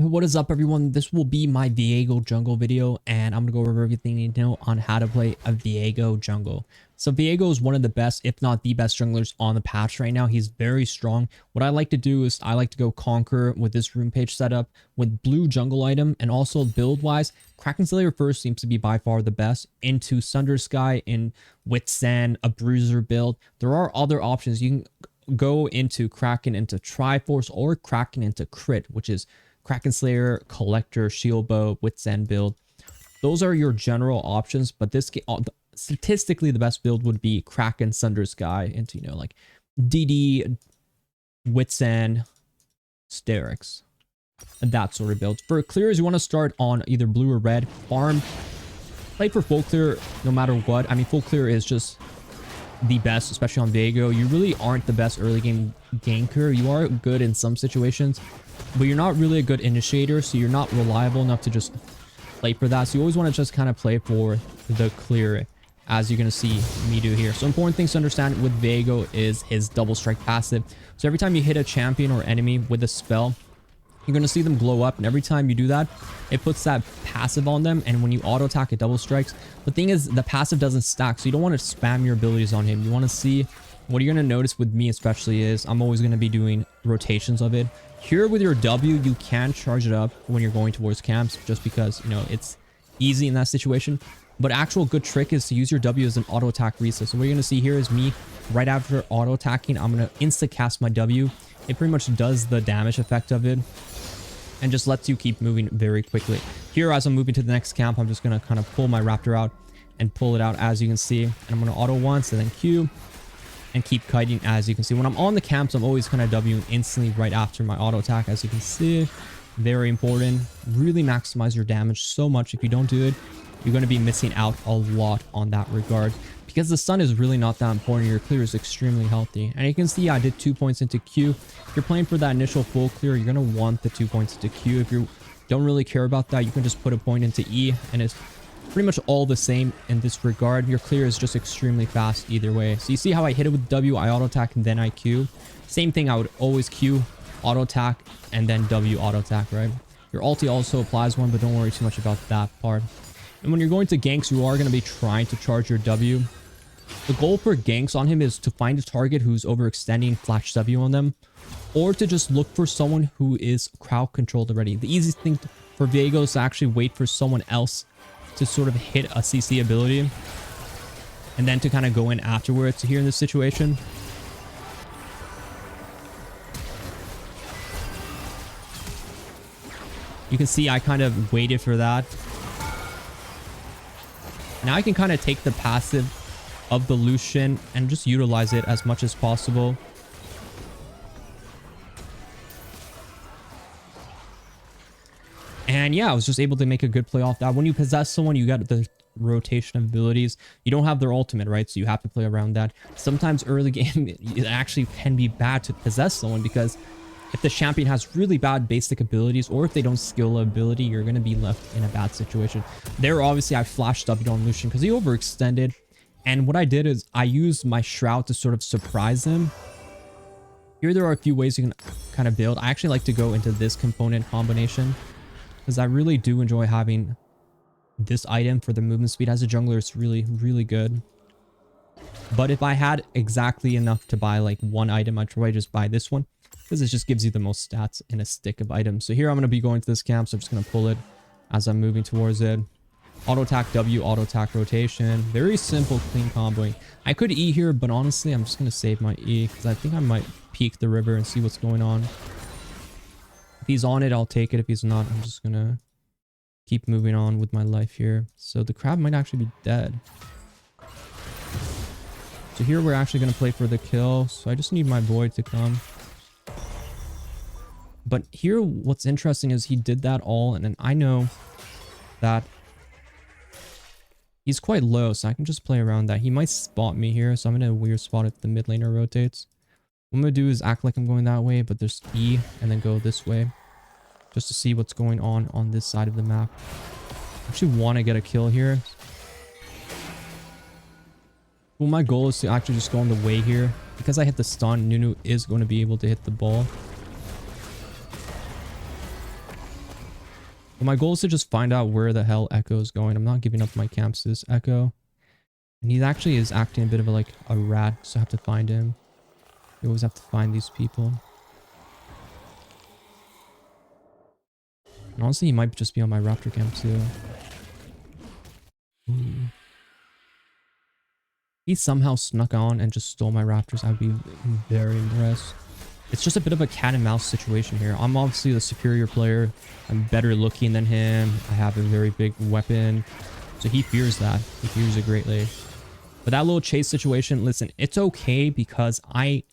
What is up, everyone? This will be my Viego jungle video, and I'm gonna go over everything you need to know on how to play a Viego jungle. So Viego is one of the best, if not the best junglers on the patch right now. He's very strong. What I like to do is I like to go conquer with this room page setup with blue jungle item, and also build wise, Kraken Slayer first seems to be by far the best. Into Sunder Sky, in Witsand, a Bruiser build. There are other options. You can go into Kraken into Triforce or Kraken into Crit, which is Kraken Slayer, Collector, Shield Bow, Witsand build. Those are your general options, but this statistically the best build would be Kraken, Sunder Sky into, like DD, Witsand, Sterix, and that sort of build. For clears, you want to start on either blue or red. Farm, play for full clear no matter what. I mean, full clear is just the best, especially on Viego. You really aren't the best early game ganker. You are good in some situations, but you're not really a good initiator, so you're not reliable enough to just play for that. So you always want to just kind of play for the clear, as you're going to see me do here. So important things to understand with Viego is his double strike passive. So every time you hit a champion or enemy with a spell, you're going to see them glow up, and every time you do that, it puts that passive on them, and when you auto attack, it double strikes. The thing is, the passive doesn't stack, so you don't want to spam your abilities on him. You want to see, what you're going to notice with me especially is I'm always going to be doing rotations of it. Here with your W, you can charge it up when you're going towards camps, just because, it's easy in that situation. But actual good trick is to use your W as an auto attack reset. So what you're going to see here is me, right after auto attacking, I'm going to insta cast my W. It pretty much does the damage effect of it and just lets you keep moving very quickly. Here, as I'm moving to the next camp, I'm just going to kind of pull my Raptor out and pull it out, as you can see. And I'm going to auto once and then Q and keep kiting, as you can see. When I'm on the camps, I'm always kind of Wing instantly right after my auto attack, as you can see. Very important. Really maximize your damage so much. If you don't do it, you're going to be missing out a lot on that regard, because the stun is really not that important. Your clear is extremely healthy, and you can see I did 2 points into Q. If you're playing for that initial full clear, you're going to want the 2 points into Q. If you don't really care about that, you can just put a point into E, and it's pretty much all the same in this regard. Your clear is just extremely fast either way. So you see how I hit it with W, I auto attack, and then I Q. Same thing, I would always Q, auto attack, and then W auto attack, right? Your ulti also applies one, but don't worry too much about that part. And when you're going to ganks, you are going to be trying to charge your W. The goal for ganks on him is to find a target who's overextending, flash W on them, or to just look for someone who is crowd controlled already. The easiest thing for Viego is to actually wait for someone else to sort of hit a CC ability, and then to kind of go in afterwards. So here in this situation, you can see I kind of waited for that. Now I can kind of take the passive of the Lucian and just utilize it as much as possible. And yeah, I was just able to make a good play off that. When you possess someone, you got the rotation of abilities. You don't have their ultimate, right? So you have to play around that. Sometimes early game, it actually can be bad to possess someone, because if the champion has really bad basic abilities, or if they don't skill ability, you're going to be left in a bad situation. There, obviously, I flashed W on Lucian because he overextended. And what I did is I used my Shroud to sort of surprise him. Here, there are a few ways you can kind of build. I actually like to go into this component combination, because I really do enjoy having this item for the movement speed. As a jungler, it's really, really good. But if I had exactly enough to buy like one item, I'd probably just buy this one, because it just gives you the most stats in a stick of items. So here I'm going to be going to this camp, so I'm just going to pull it as I'm moving towards it. Auto attack W, auto attack rotation. Very simple, clean comboing. I could E here, but honestly, I'm just going to save my E, because I think I might peek the river and see what's going on. If he's on it, I'll take it. If he's not, I'm just going to keep moving on with my life here. So the crab might actually be dead. So here we're actually going to play for the kill. So I just need my void to come. But here, what's interesting is he did that all, and then I know that he's quite low, so I can just play around that. He might spot me here, so I'm in a weird spot if the mid laner rotates. What I'm going to do is act like I'm going that way, but there's E, and then go this way, just to see what's going on this side of the map. I actually want to get a kill here. Well, my goal is to actually just go on the way here. Because I hit the stun, Nunu is going to be able to hit the ball. But my goal is to just find out where the hell Echo is going. I'm not giving up my camps to this Echo. And he actually is acting a bit of a rat, so I have to find him. You always have to find these people. And honestly, he might just be on my raptor camp too. Ooh. He somehow snuck on and just stole my raptors. I'd be very impressed. It's just a bit of a cat and mouse situation here. I'm obviously the superior player. I'm better looking than him. I have a very big weapon. So he fears that. He fears it greatly. But that little chase situation, listen, it's okay because I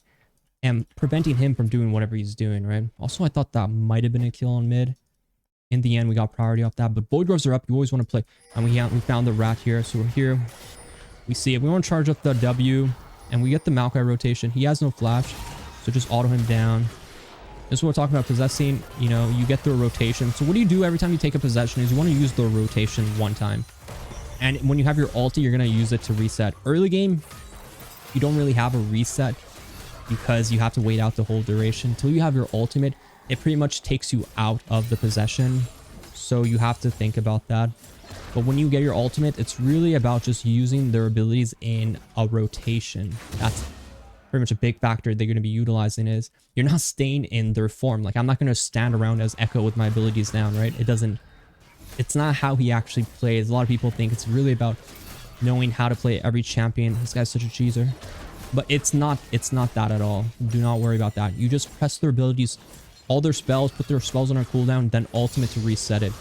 am preventing him from doing whatever he's doing, right? Also, I thought that might have been a kill on mid. In the end, we got priority off that. But Void Dwarves are up. You always want to play. And we found the rat here. So we're here. We see it. We want to charge up the W. And we get the Maokai rotation. He has no flash. So just auto him down. This is what we're talking about. Possessing, you know, you get the rotation. So what do you do every time you take a possession is you want to use the rotation one time. And when you have your ulti, you're going to use it to reset. Early game, you don't really have a reset because you have to wait out the whole duration. Until you have your ultimate, it pretty much takes you out of the possession. So you have to think about that. But when you get your ultimate, it's really about just using their abilities in a rotation. That's pretty much a big factor they're going to be utilizing is you're not staying in their form. Like I'm not going to stand around as Echo with my abilities down, right? It's not how he actually plays. A lot of people think it's really about knowing how to play every champion. This guy's such a cheeser. But it's not that at all. Do not worry about that. You just press their abilities, all their spells, put their spells on a cooldown, then ultimate to reset it.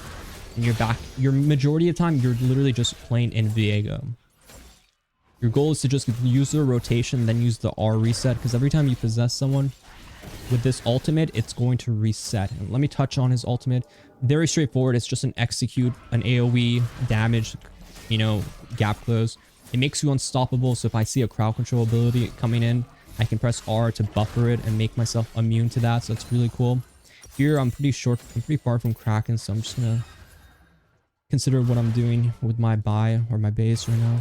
And you're back. Your majority of the time, you're literally just playing in Viego. Your goal is to just use the rotation, then use the R reset, because every time you possess someone with this ultimate, it's going to reset. And let me touch on his ultimate. Very straightforward. It's just an execute, an AoE, damage, you know, gap close. It makes you unstoppable, so if I see a crowd control ability coming in, I can press R to buffer it and make myself immune to that, so it's really cool. Here, I'm pretty far from Kraken, so I'm just gonna consider what I'm doing with my buy or my base right now.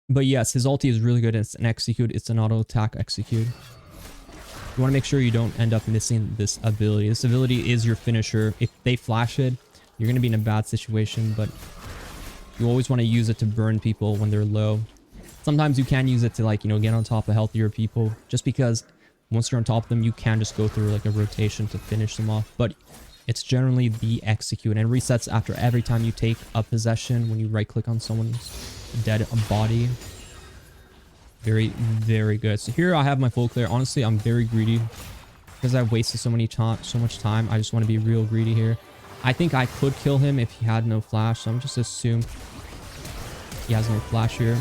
But yes, his ulti is really good. It's an execute. It's an auto attack execute. You want to make sure you don't end up missing this ability. This ability is your finisher. If they flash it, you're going to be in a bad situation, but you always want to use it to burn people when they're low. Sometimes you can use it to, like, you know, get on top of healthier people, just because once you're on top of them, you can just go through like a rotation to finish them off. But it's generally the execute, and it resets after every time you take a possession when you right click on someone's dead body. Very, very good. So here I have my full clear. Honestly, I'm very greedy because I've wasted so much time. I just want to be real greedy here. I think I could kill him if he had no flash, so I'm just assume he has no flash here.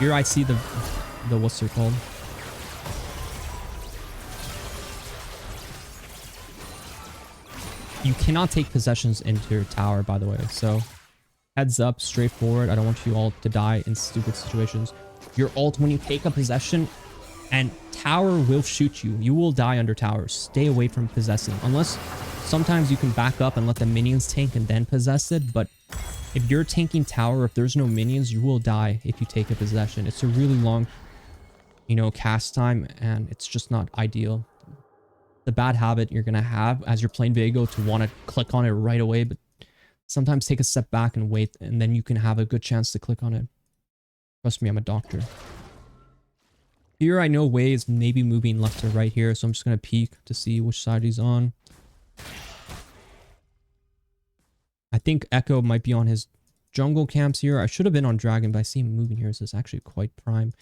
Here I see the what's it called? You cannot take possessions into your tower, by the way. So heads up, straightforward. I don't want you all to die in stupid situations. Your ult, when you take a possession, and tower will shoot you. You will die under tower. Stay away from possessing. Unless sometimes you can back up and let the minions tank and then possess it. But if you're tanking tower, if there's no minions, you will die if you take a possession. It's a really long, you know, cast time, and it's just not ideal. The bad habit you're going to have as you're playing Viego to want to click on it right away, but sometimes take a step back and wait, and then you can have a good chance to click on it. Trust me, I'm a doctor. Here I know Wei is maybe moving left to right here, so I'm just going to peek to see which side he's on. I think Echo might be on his jungle camps here. I should have been on Dragon, but I see him moving here, so it's actually quite prime.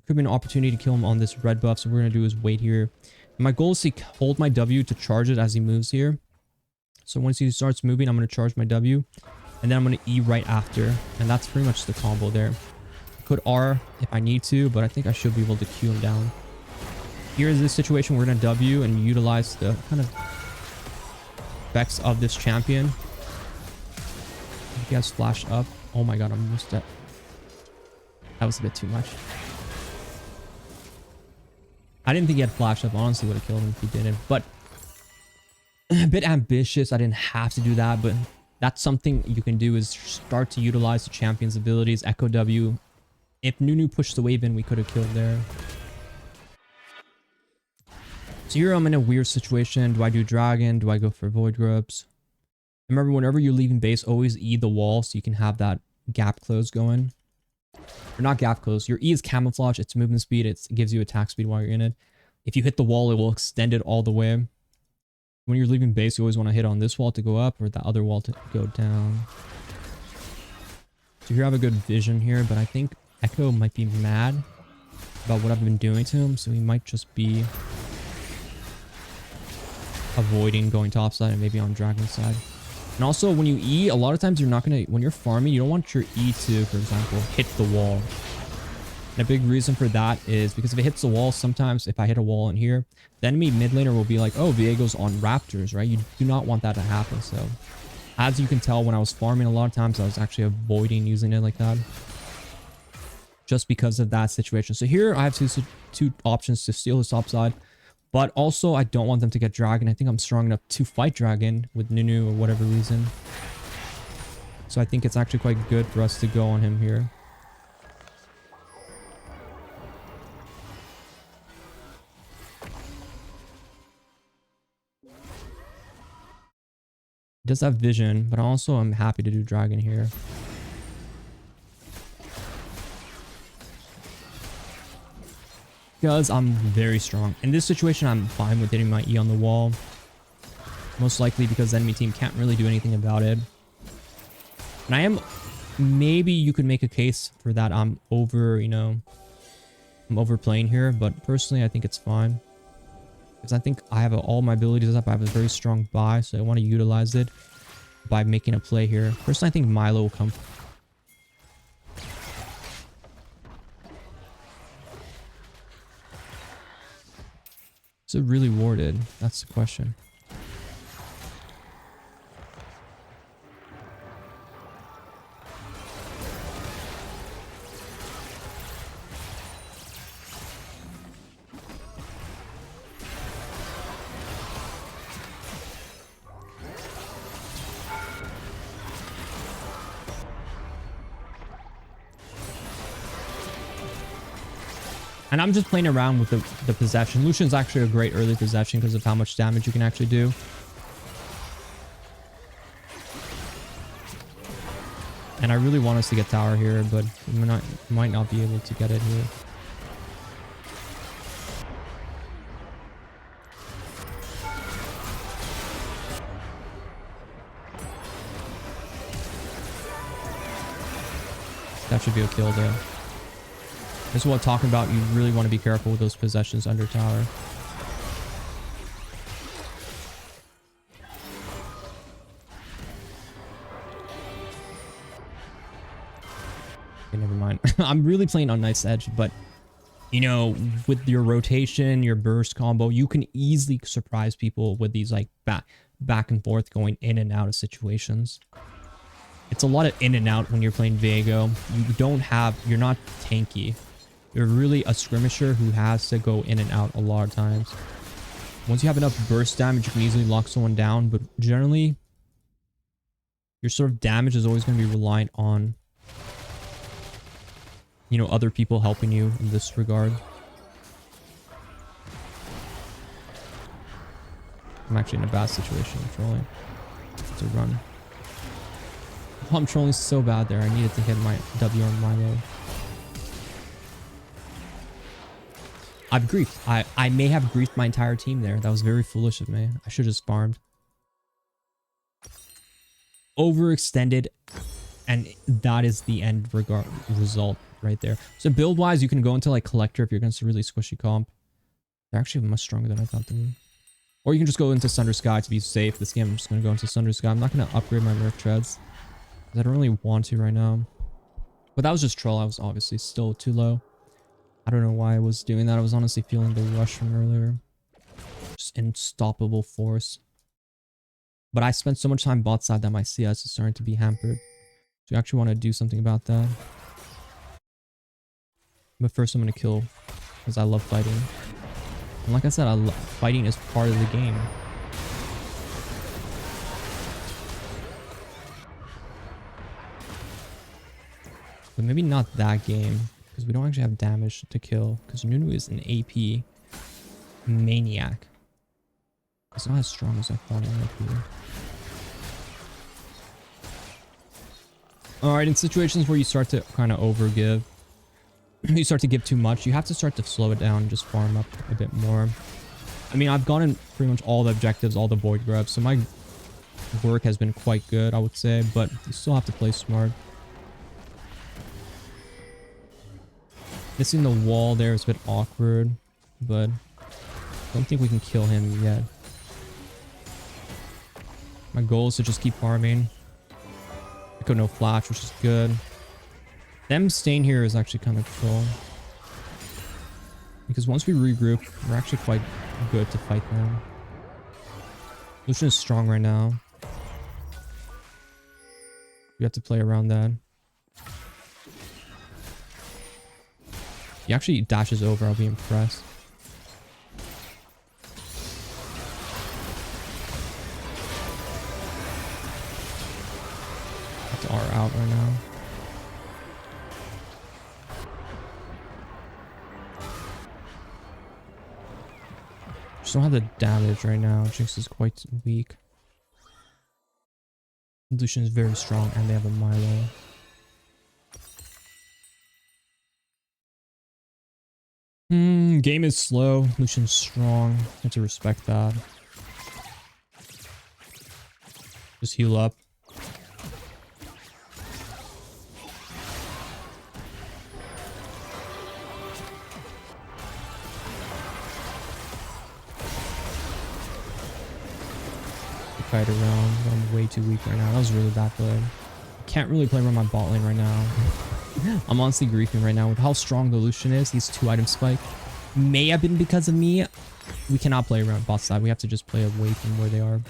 Could be an opportunity to kill him on this red buff, so what we're going to do is wait here. My goal is to hold my W to charge it as he moves here. So once he starts moving, I'm going to charge my W, and then I'm going to E right after, and that's pretty much the combo there. I could R if I need to, but I think I should be able to Q him down. Here is this situation. We're going to W and utilize the kind of effects of this champion. He has flash up. Oh my god, I'm almost dead. That was a bit too much. I didn't think he had flash up. Honestly, would have killed him if he didn't. But a bit ambitious. I didn't have to do that, but that's something you can do, is start to utilize the champion's abilities. Echo W. If Nunu pushed the wave in, we could have killed there. So here I'm in a weird situation. Do I do Dragon? Do I go for Void Grubs? Remember, whenever you're leaving base, always E the wall so you can have that gap close going. Or not gap close. Your E is camouflage. It's movement speed. It gives you attack speed while you're in it. If you hit the wall, it will extend it all the way. When you're leaving base, you always want to hit on this wall to go up or the other wall to go down. So here I have a good vision here, but I think Echo might be mad about what I've been doing to him, so he might just be avoiding going topside and maybe on dragon side. And also, when you E, a lot of times you're not going to, when you're farming, you don't want your E to, for example, hit the wall. And a big reason for that is because if it hits the wall, sometimes if I hit a wall in here, the enemy mid laner will be like, oh, Viego's on Raptors, right? You do not want that to happen. So as you can tell, when I was farming, a lot of times I was actually avoiding using it like that, just because of that situation. So here I have two options to steal his top side, but also I don't want them to get dragon. I think I'm strong enough to fight dragon with Nunu or whatever reason. So I think it's actually quite good for us to go on him here. He does have vision, but also I'm happy to do dragon here. Because I'm very strong. In this situation, I'm fine with hitting my E on the wall. Most likely because the enemy team can't really do anything about it. And I am... Maybe you could make a case for that I'm over, you know... I'm overplaying here, but personally I think it's fine. Because I think I have all my abilities up. I have a very strong buy, so I want to utilize it by making a play here. Personally, I think Milo will come. Is it really warded? That's the question. And I'm just playing around with the possession. Lucian's actually a great early possession because of how much damage you can actually do. And I really want us to get tower here, but we might not be able to get it here. That should be a kill there. This is what I'm talking about. You really want to be careful with those possessions under tower. Okay, never mind. I'm really playing on Knight's Edge, but you know, with your rotation, your burst combo, you can easily surprise people with these like back and forth going in and out of situations. It's a lot of in and out when you're playing Viego. You're not tanky. You're really a skirmisher who has to go in and out a lot of times. Once you have enough burst damage, you can easily lock someone down, but generally, your sort of damage is always going to be reliant on, you know, other people helping you in this regard. I'm actually in a bad situation. I'm trolling. To run. Oh, I'm trolling so bad there. I needed to hit my W on Milo. I've griefed. I may have griefed my entire team there. That was very foolish of me. I should have just farmed. Overextended. And that is the end result right there. So build wise, you can go into like collector if you're against a really squishy comp. They're actually much stronger than I thought they were. Or you can just go into Sunder Sky to be safe. This game I'm just going to go into Sunder Sky. I'm not going to upgrade my Nerf treads, because I don't really want to right now. But that was just troll. I was obviously still too low. I don't know why I was doing that. I was honestly feeling the rush from earlier. Just unstoppable force. But I spent so much time bot side that my CS is starting to be hampered. So you actually want to do something about that. But first I'm going to kill, because I love fighting. And like I said, fighting is part of the game. But maybe not that game, because we don't actually have damage to kill, because Nunu is an AP maniac. It's not as strong as I thought it might be. All right, in situations where you start to kind of overgive, you start to give too much, you have to start to slow it down and just farm up a bit more. I mean, I've gotten pretty much all the objectives, all the void grubs, so my work has been quite good, I would say, but you still have to play smart. Missing the wall there is a bit awkward, but I don't think we can kill him yet. My goal is to just keep farming. I got no flash, which is good. Them staying here is actually kind of cool. Because once we regroup, we're actually quite good to fight them. Lucian is strong right now. We have to play around that. He actually dashes over, I'll be impressed. That's R out right now. Just don't have the damage right now. Jinx is quite weak. Lucian is very strong and they have a Milo. Game is slow. Lucian's strong. Have to respect that. Just heal up. Fight around. I'm way too weak right now. That was really bad play. Can't really play around my bot lane right now. I'm honestly griefing right now with how strong the Lucian is. These 2-item spike may have been because of me. We cannot play around bot side. We have to just play away from where they are.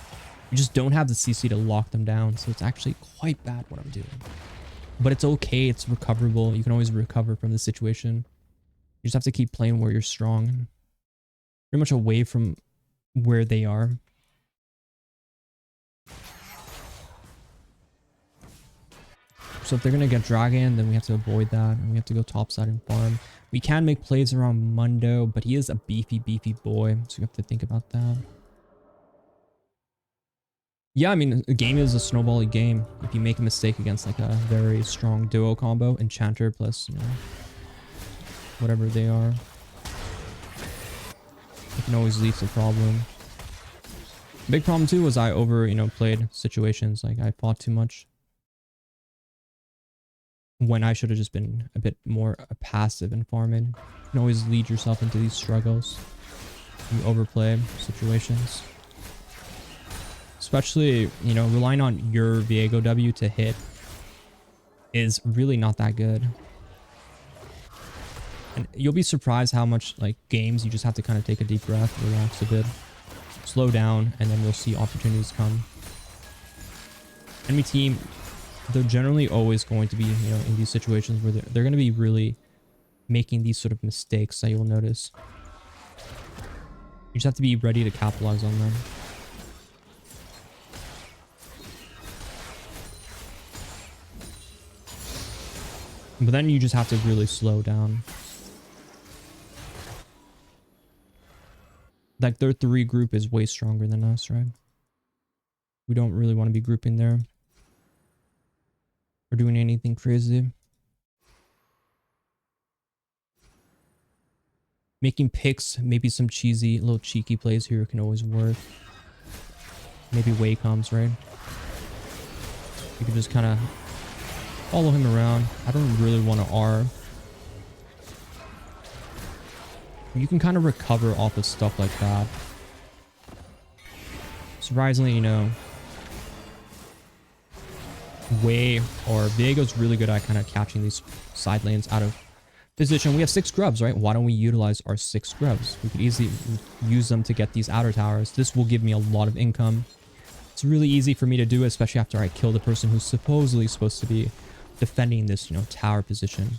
We just don't have the CC to lock them down. So it's actually quite bad what I'm doing. But it's okay. It's recoverable. You can always recover from the situation. You just have to keep playing where you're strong. Pretty much away from where they are. So if they're going to get Dragon, then we have to avoid that. And we have to go topside and farm. We can make plays around Mundo, but he is a beefy boy. So we have to think about that. Yeah, I mean, the game is a snowbally game. If you make a mistake against like a very strong duo combo, Enchanter plus, you know, whatever they are, it can always lead to a problem. Big problem too was I played situations. Like I fought too much. When I should have just been a bit more passive and farming. You can always lead yourself into these struggles. You overplay situations. Especially, you know, relying on your Viego W to hit is really not that good. And you'll be surprised how much, like, games you just have to kind of take a deep breath, relax a bit, slow down, and then you'll see opportunities come. Enemy team, they're generally always going to be, you know, in these situations where they're going to be really making these sort of mistakes that you'll notice. You just have to be ready to capitalize on them. But then you just have to really slow down. Like their 3 group is way stronger than us, right? We don't really want to be grouping there. Or doing anything crazy. Making picks, maybe some cheesy, little cheeky plays here can always work. Maybe Wei comes, right? You can just kind of follow him around. I don't really want to R. You can kind of recover off of stuff like that. Surprisingly, you know, Wei or Viego's really good at kind of catching these side lanes out of position. We have 6 grubs, right? Why don't we utilize our 6 grubs? We could easily use them to get these outer towers. This will give me a lot of income. It's really easy for me to do, especially after I kill the person who's supposedly supposed to be defending this, you know, tower position.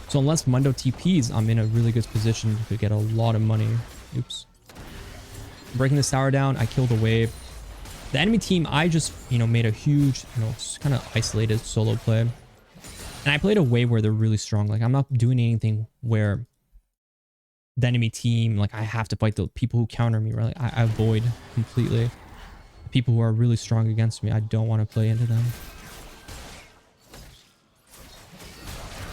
So unless Mundo TPs, I'm in a really good position to get a lot of money. Oops. Breaking this tower down, I kill the wave. The enemy team, I just, you know, made a huge, you know, kind of isolated solo play. And I played a way where they're really strong. Like, I'm not doing anything where the enemy team, like, I have to fight the people who counter me, right? Like, I avoid completely. The people who are really strong against me, I don't want to play into them.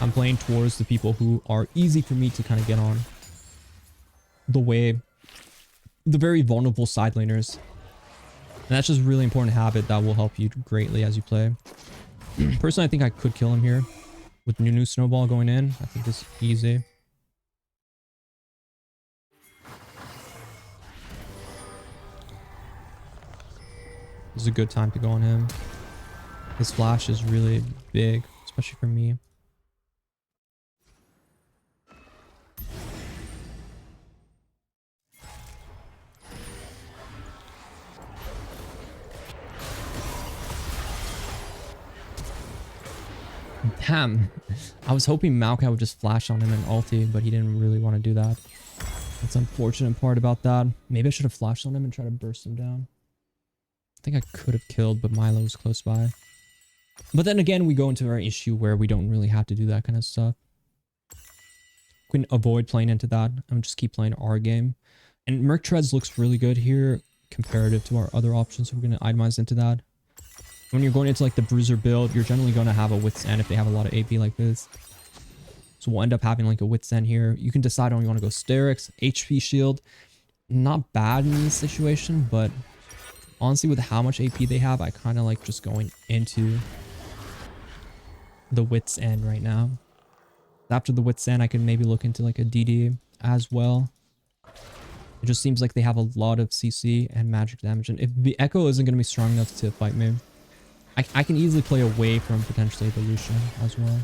I'm playing towards the people who are easy for me to kind of get on. The very vulnerable side laners. And that's just a really important habit that will help you greatly as you play. Personally, I think I could kill him here. With Nunu Snowball going in, I think it's easy. This is a good time to go on him. His flash is really big, especially for me. Damn. I was hoping Maokai would just flash on him and ulti, but he didn't really want to do that. That's the unfortunate part about that. Maybe I should have flashed on him and tried to burst him down. I think I could have killed, but Milo was close by. But then again, we go into our issue where we don't really have to do that kind of stuff. We can avoid playing into that and just keep playing our game. And Merc Treads looks really good here comparative to our other options, so we're going to itemize into that. When you're going into like the Bruiser build, you're generally going to have a With's End if they have a lot of AP like this. So we'll end up having like a With's End here. You can decide on you want to go Sterix, HP Shield. Not bad in this situation, but honestly with how much AP they have, I kind of like just going into the With's End right now. After the With's End, I can maybe look into like a DD as well. It just seems like they have a lot of CC and magic damage. And if the Echo isn't going to be strong enough to fight me, I can easily play away from potentially the Lucian as well.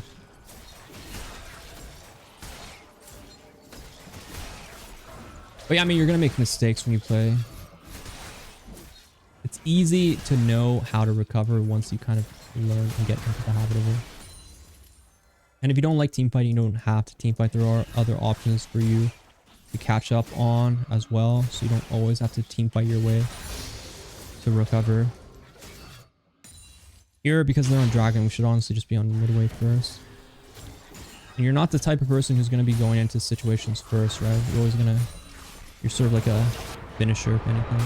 But yeah, I mean, you're going to make mistakes when you play. It's easy to know how to recover once you kind of learn and get into the habit of it. And if you don't like teamfighting, you don't have to teamfight. There are other options for you to catch up on as well. So you don't always have to teamfight your way to recover. Here, because they're on Dragon, we should honestly just be on midway first. And you're not the type of person who's going to be going into situations first, right? You're always going to... You're sort of like a finisher, if anything.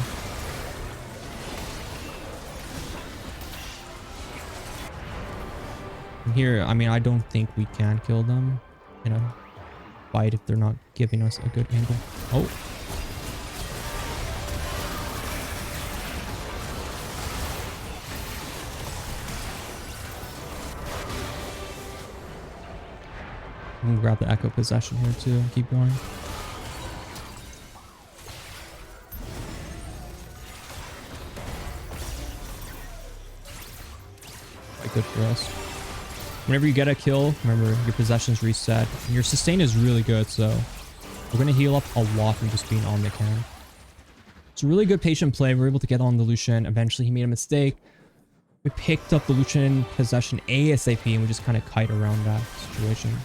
And here, I mean, I don't think we can kill them in a fight if they're not giving us a good angle. Oh. I'm gonna grab the Echo Possession here too and keep going. Quite good for us. Whenever you get a kill, remember your possessions reset. And your sustain is really good, so we're gonna heal up a lot from just being on the can. It's a really good patient play. We're able to get on the Lucian. Eventually he made a mistake. We picked up the Lucian possession ASAP and we just kind of kite around that situation.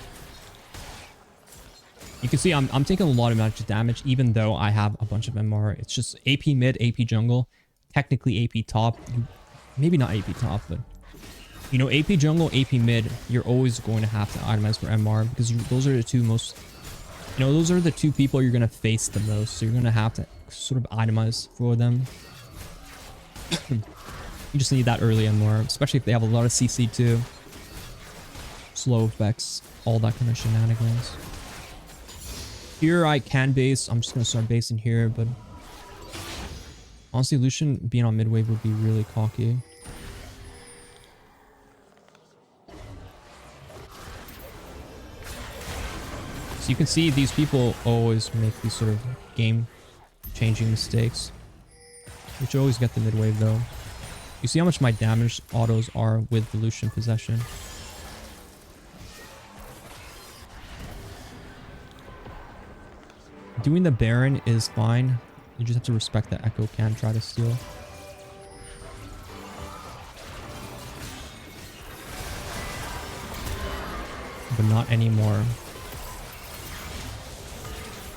You can see I'm taking a lot of magic damage even though I have a bunch of MR. It's just AP mid, AP jungle, technically AP top. Maybe not AP top, but you know, AP jungle, AP mid, you're always going to have to itemize for MR because those are the two most, you know, those are the two people you're going to face the most. So you're going to have to sort of itemize for them. You just need that early MR, especially if they have a lot of CC too. Slow effects, all that kind of shenanigans. Here I can base. I'm just going to start basing here, but honestly, Lucian being on mid wave would be really cocky. So you can see these people always make these sort of game-changing mistakes, which always get the mid wave though. You see how much my damage autos are with the Lucian possession. Doing the Baron is fine. You just have to respect that Echo can try to steal. But not anymore.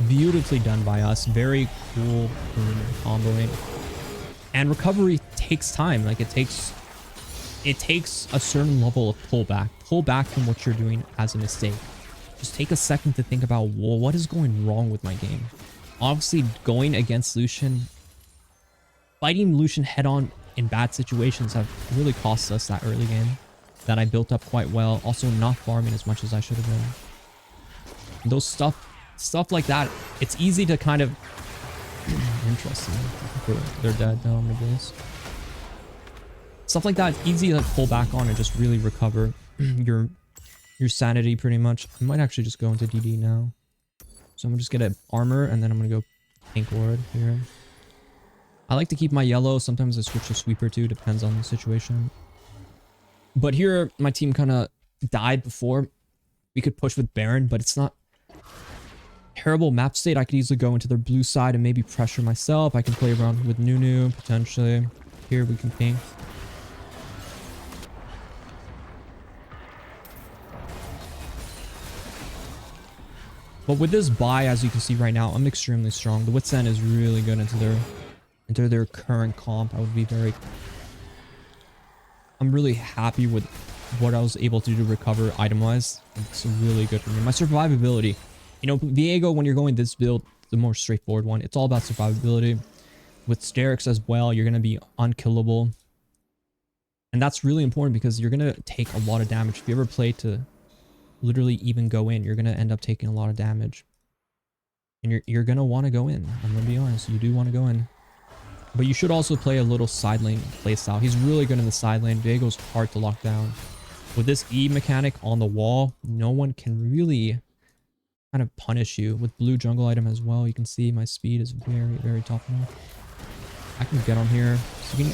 Beautifully done by us. Very cool comboing. And recovery takes time. Like it takes a certain level of pullback. Pull back from what you're doing as a mistake. Just take a second to think about, well, what is going wrong with my game? Obviously, going against Lucian, fighting Lucian head-on in bad situations have really cost us that early game. that I built up quite well. Also not farming as much as I should have been. Those stuff like that, it's easy to kind of interesting. They're dead now, my goodness. Stuff like that, it's easy to pull back on and just really recover your sanity pretty much. I might actually just go into DD now. So I'm gonna just get an armor and then I'm gonna go pink ward here. I like to keep my yellow. Sometimes I switch to sweeper too, depends on the situation. But here my team kind of died before. We could push with Baron, but it's not terrible map state. I could easily go into their blue side and maybe pressure myself. I can play around with Nunu potentially. Here we can pink. But with this buy, as you can see right now, I'm extremely strong. The Wit's End is really good into their current comp. I'm really happy with what I was able to do to recover item-wise. It's really good for me. My survivability. You know, Viego, when you're going this build, the more straightforward one, it's all about survivability. With Sterix as well, you're going to be unkillable. And that's really important because you're going to take a lot of damage. If you ever play to literally even go in, you're going to end up taking a lot of damage. And you're going to want to go in. I'm going to be honest, you do want to go in. But you should also play a little side lane playstyle. He's really good in the side lane. Viego's hard to lock down. With this E mechanic on the wall, no one can really kind of punish you. With blue jungle item as well, you can see my speed is very, very top notch. I can get on here. So you can...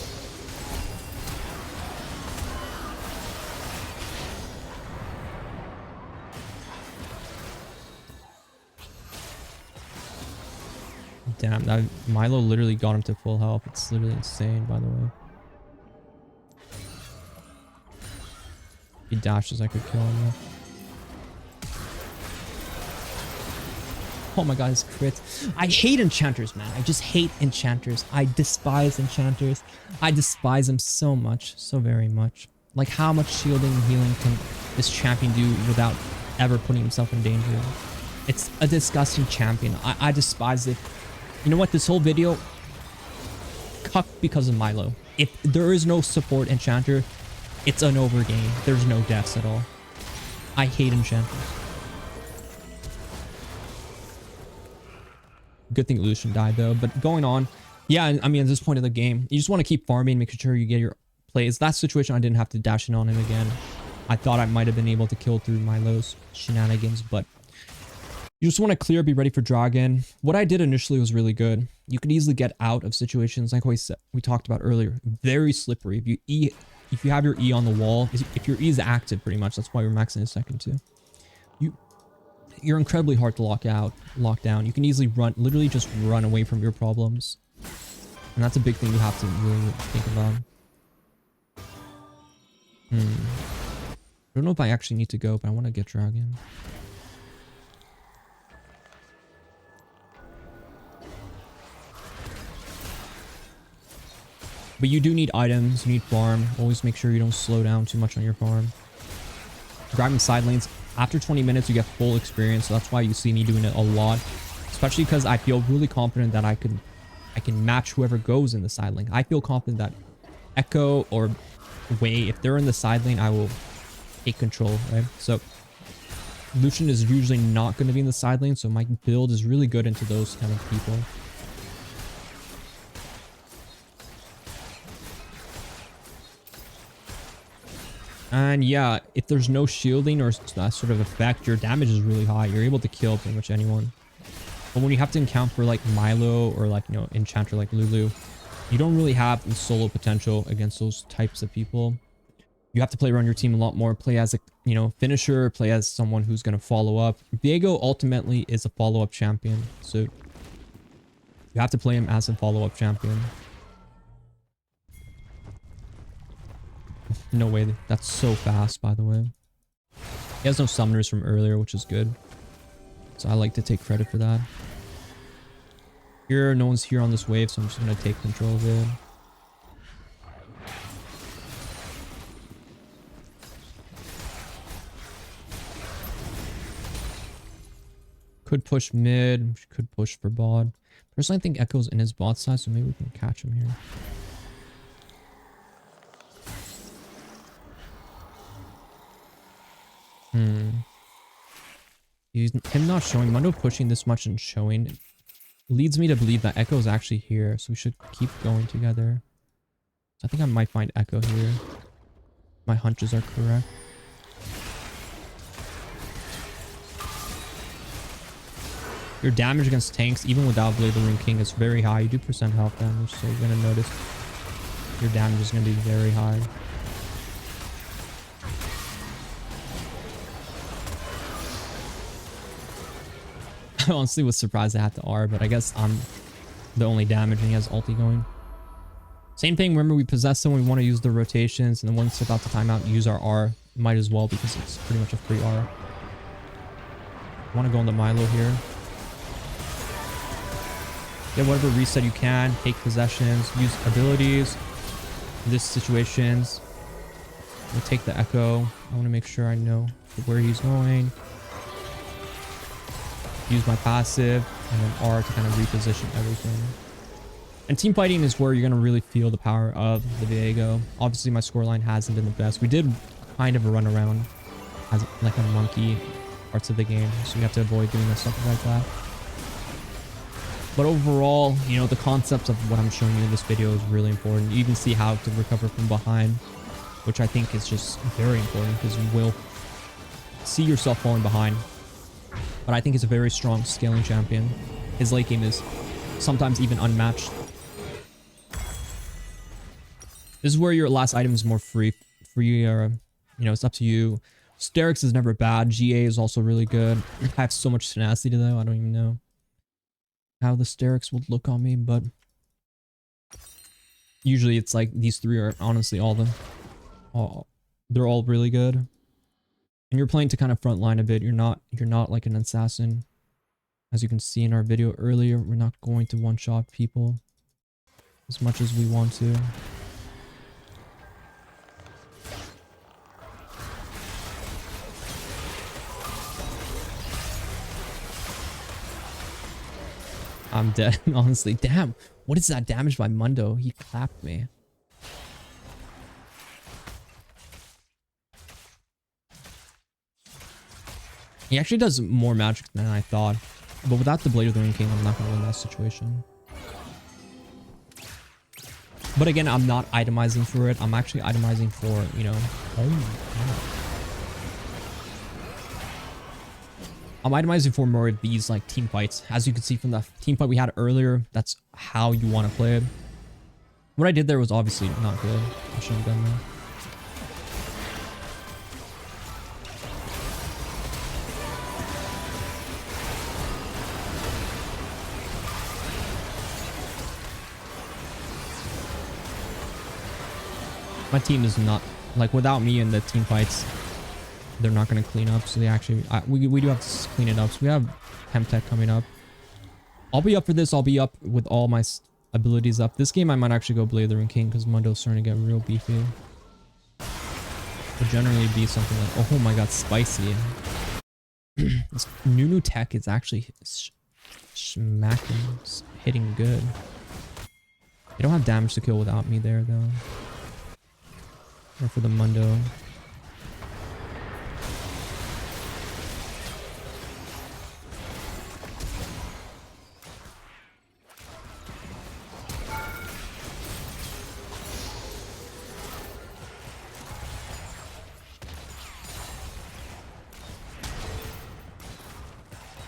Damn, that Milo literally got him to full health. It's literally insane, by the way. If he dashes, I could kill him though. Oh my god, it's crit. I hate enchanters, man. I just hate enchanters. I despise enchanters. I despise them so much. So very much. Like, how much shielding and healing can this champion do without ever putting himself in danger? It's a disgusting champion. I despise it. You know what? This whole video, cucked because of Milo. If there is no support enchanter, it's an over game. There's no deaths at all. I hate enchanters. Good thing Lucian died though. But going on, yeah, I mean, at this point of the game, you just want to keep farming, making sure you get your plays. That situation, I didn't have to dash in on him again. I thought I might have been able to kill through Milo's shenanigans, but you just want to clear, be ready for dragon. What I did initially was really good. You could easily get out of situations like we talked about earlier. Very slippery. If you have your E on the wall, if your E is active pretty much, that's why you're maxing a second too. You're incredibly hard to lock down. You can easily literally just run away from your problems. And that's a big thing you have to really think about. I don't know if I actually need to go, but I want to get dragon. But you do need items, you need farm. Always make sure you don't slow down too much on your farm. Grabbing side lanes. After 20 minutes, you get full experience. So that's why you see me doing it a lot. Especially because I feel really confident that I can match whoever goes in the side lane. I feel confident that Echo or Wei, if they're in the side lane, I will take control, right? So Lucian is usually not going to be in the side lane. So my build is really good into those kind of people. And yeah, if there's no shielding or that sort of effect, your damage is really high. You're able to kill pretty much anyone. But when you have to encounter like Milo or like, you know, enchanter like Lulu, you don't really have the solo potential against those types of people. You have to play around your team a lot more. Play as a, you know, finisher, play as someone who's going to follow up. Viego ultimately is a follow-up champion. So you have to play him as a follow-up champion. No way. That's so fast, by the way. He has no summoners from earlier, which is good. So I like to take credit for that. Here, no one's here on this wave, so I'm just going to take control of it. Could push mid, could push for bot. Personally, I think Echo's in his bot side, so maybe we can catch him here. Him not showing, Mundo pushing this much and showing leads me to believe that Echo is actually here, so we should keep going together. I think I might find Echo here. My hunches are correct. Your damage against tanks, even without Blade of the Rune King, is very high. You do percent health damage, so you're going to notice your damage is going to be very high. I honestly was surprised I had to R, but I guess I'm the only damage and he has ulti going. Same thing, remember we possess them, we want to use the rotations, and then once it's about to time out, use our R. Might as well because it's pretty much a free R. I want to go on the Milo here. Get whatever reset you can, take possessions, use abilities. In this situations, we'll take the Echo. I want to make sure I know where he's going. Use my passive and then R to kind of reposition everything. And team fighting is where you're going to really feel the power of the Viego. Obviously my scoreline hasn't been the best. We did kind of run around as like a monkey parts of the game, so you have to avoid doing stuff like that. But overall, you know, the concepts of what I'm showing you in this video is really important. You even see how to recover from behind, which I think is just very important because you will see yourself falling behind. But I think he's a very strong scaling champion. His late game is sometimes even unmatched. This is where your last item is more free or, you know, it's up to you. Sterix is never bad. GA is also really good. I have so much tenacity though. I don't even know how the Sterix would look on me, but usually it's like these three are honestly all they're all really good. And you're playing to kind of front line a bit. You're not like an assassin. As you can see in our video earlier, we're not going to one-shot people as much as we want to. I'm dead, honestly. Damn, what is that damage by Mundo? He clapped me. He actually does more magic than I thought. But without the Blade of the Rune King, I'm not going to win that situation. But again, I'm not itemizing for it. I'm actually itemizing for, you know... I'm itemizing for more of these like team fights. As you can see from the team fight we had earlier, that's how you want to play it. What I did there was obviously not good. I shouldn't have done that. My team is not, like, without me in the team fights, they're not going to clean up. So they actually, we do have to clean it up. So we have Hemtech coming up. I'll be up for this. I'll be up with all my abilities up. This game I might actually go Blade of the Rune King because Mundo's starting to get real beefy. Would generally be something like, oh my god, spicy. This new tech is actually smacking, hitting good. They don't have damage to kill without me there though. Or for the Mundo.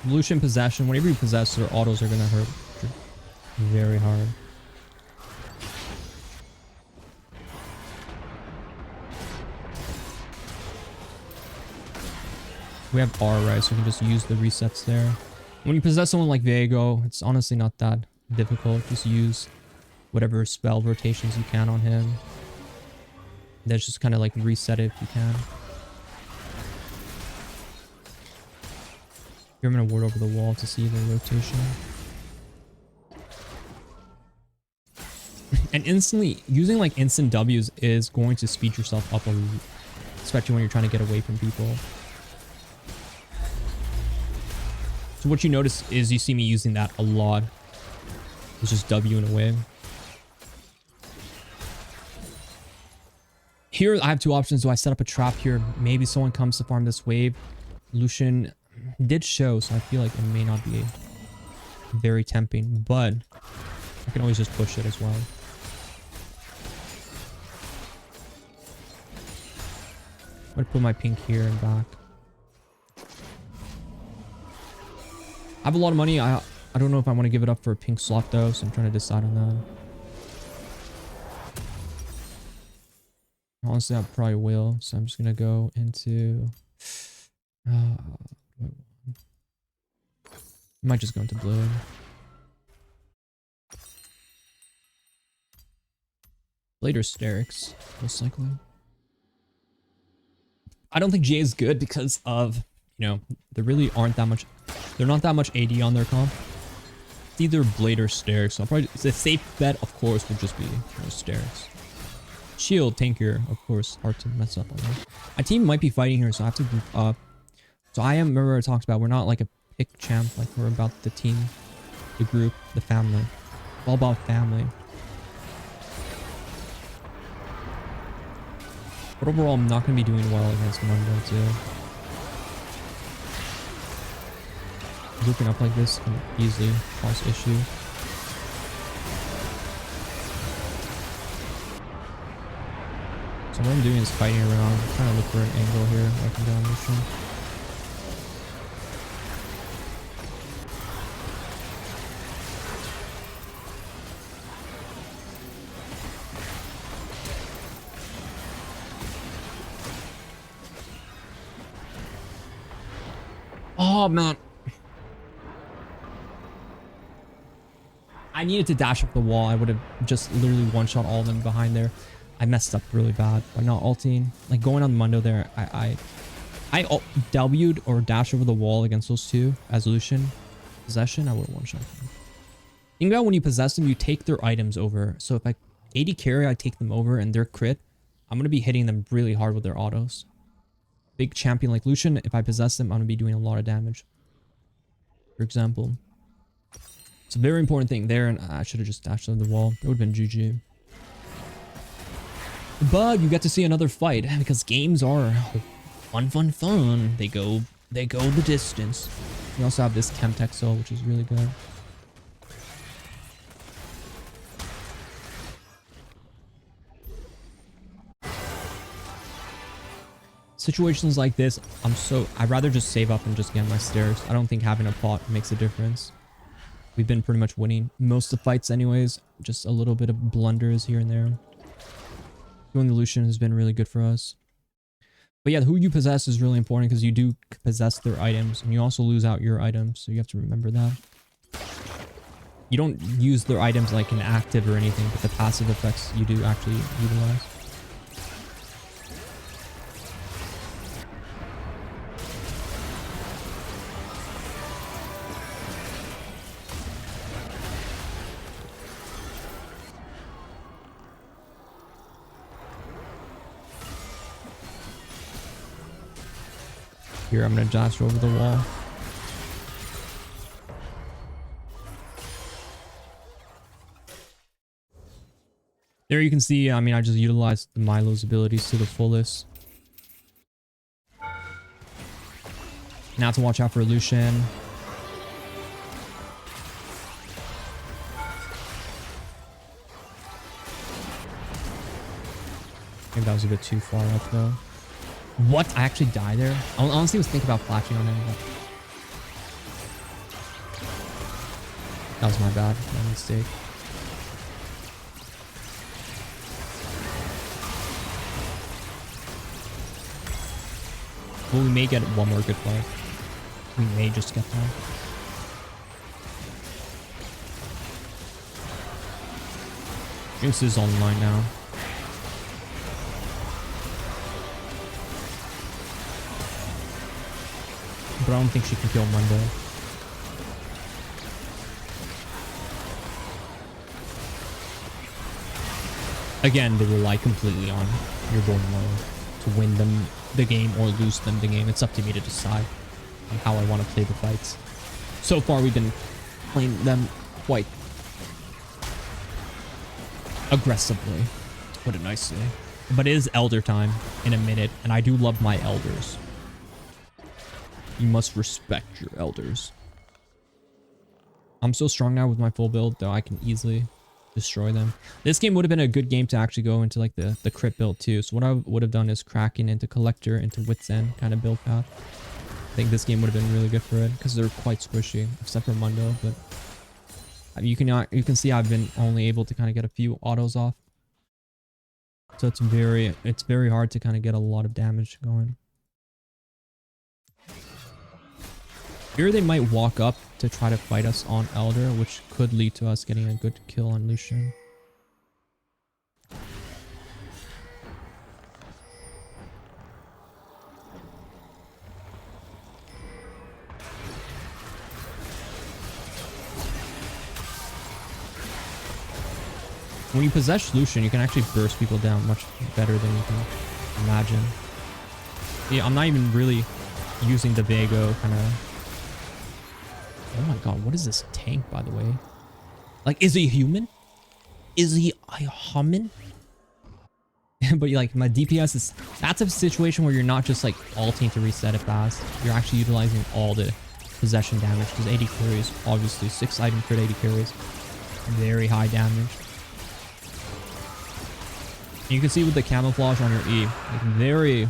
Evolution possession. Whenever you possess, their autos are gonna hurt very hard. We have R, right? So we can just use the resets there. When you possess someone like Viego, it's honestly not that difficult. Just use whatever spell rotations you can on him. That's just kind of like reset it if you can. Here I'm going to ward over the wall to see the rotation. And instantly, using like instant W's is going to speed yourself up a lot, especially when you're trying to get away from people. So what you notice is you see me using that a lot. It's just W'ing away. Here, I have two options. Do I set up a trap here? Maybe someone comes to farm this wave. Lucian did show, so I feel like it may not be very tempting, but I can always just push it as well. I'm gonna put my pink here and back. I have a lot of money. I don't know if I want to give it up for a pink slot though, so I'm trying to decide on that. Honestly, I probably will, so I'm just gonna go into... I might just go into blue. Later Sterix, most likely. I don't think GA is good because of, you know, there really aren't that much... They're not that much AD on their comp. It's either Blade or Sterix, so I'll probably... The safe bet, of course, would just be Sterix. Shield, tankier, of course, hard to mess up on that. My team might be fighting here, so I have to group up. So I am, remember I talked about, we're not like a pick champ, like we're about the team, the group, the family. All about family. But overall, I'm not going to be doing well against Mundo too. Grouping up like this can easily cause issue. So what I'm doing is fighting around, trying to look for an angle here where I can go on mission. Oh man. I needed to dash up the wall. I would have just literally one-shot all of them behind there. I messed up really bad by not ulting. Like going on Mundo there, I W'd or dashed over the wall against those two as Lucian. Possession, I would have one-shot them. Think about when you possess them, you take their items over. So if I AD carry, I take them over and they're crit, I'm going to be hitting them really hard with their autos. Big champion like Lucian, if I possess them, I'm going to be doing a lot of damage. For example. It's a very important thing there, and I should have just dashed on the wall. It would have been GG. But you get to see another fight, because games are fun. They go the distance. We also have this Chemtexel, which is really good. Situations like this, I'd rather just save up and just get my stairs. I don't think having a pot makes a difference. We've been pretty much winning most of the fights anyways. Just a little bit of blunders here and there. Doing the Lucian has been really good for us. But yeah, who you possess is really important because you do possess their items and you also lose out your items. So you have to remember that. You don't use their items like an active or anything, but the passive effects you do actually utilize. Here, I'm going to dash over the wall. There you can see, I mean, I just utilized the Milo's abilities to the fullest. Now to watch out for Lucian. I think that was a bit too far up though. What? I actually died there? I honestly was thinking about flashing on him, but... That was my bad. My mistake. Well, we may get one more good fight. We may just get that. Jinx is online now. But I don't think she can kill Mundo. Again, they rely completely on your going low to win them the game or lose them the game. It's up to me to decide on how I want to play the fights. So far, we've been playing them quite aggressively, to put it nicely. But it is elder time in a minute, and I do love my elders. You must respect your elders. I'm so strong now with my full build, though I can easily destroy them. This game would have been a good game to actually go into like the crit build too. So what I would have done is Kraken into Collector into Wit's End kind of build path. I think this game would have been really good for it because they're quite squishy, except for Mundo. But you can see I've been only able to kind of get a few autos off. So it's very hard to kind of get a lot of damage going. Here they might walk up to try to fight us on Elder, which could lead to us getting a good kill on Lucian. When you possess Lucian, you can actually burst people down much better than you can imagine. Yeah, I'm not even really using the Viego kind of... Oh my god, what is this tank, by the way? Like, is he human? Is he a human? But like, my DPS is... That's a situation where you're not just like ulting to reset it fast. You're actually utilizing all the possession damage. Because 80 carries, obviously. 6 item crit 80 carries. Very high damage. And you can see with the camouflage on your E, like very...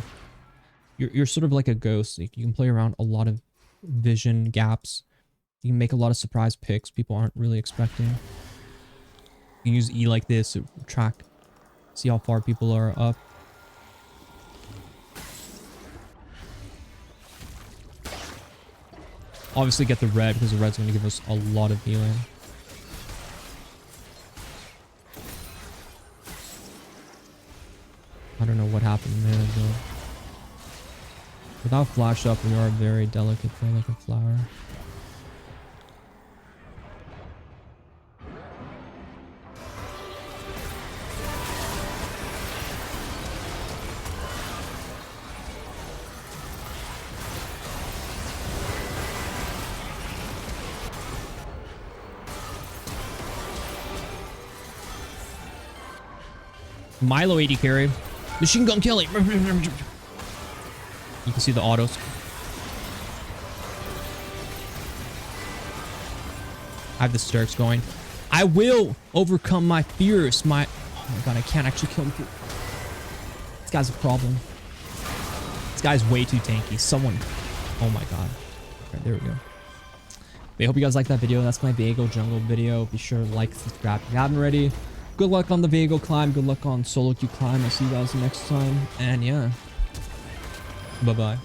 You're sort of like a ghost. Like, you can play around a lot of vision gaps. You can make a lot of surprise picks people aren't really expecting. You can use E like this to track, see how far people are up. Obviously get the red because the red's going to give us a lot of healing. I don't know what happened there, but without flash up, we are very delicate for like a flower. Milo 80 carry. Machine gun killing. You can see the autos. I have the Sturks going. I will overcome my fears. Oh my god, I can't actually kill him. This guy's a problem. This guy's way too tanky. Someone. Oh my god. Okay, there we go. But I hope you guys liked that video. That's my Viego jungle video. Be sure to like, subscribe if you haven't already. Good luck on the Viego climb. Good luck on solo queue climb. I'll see you guys next time. And yeah. Bye-bye.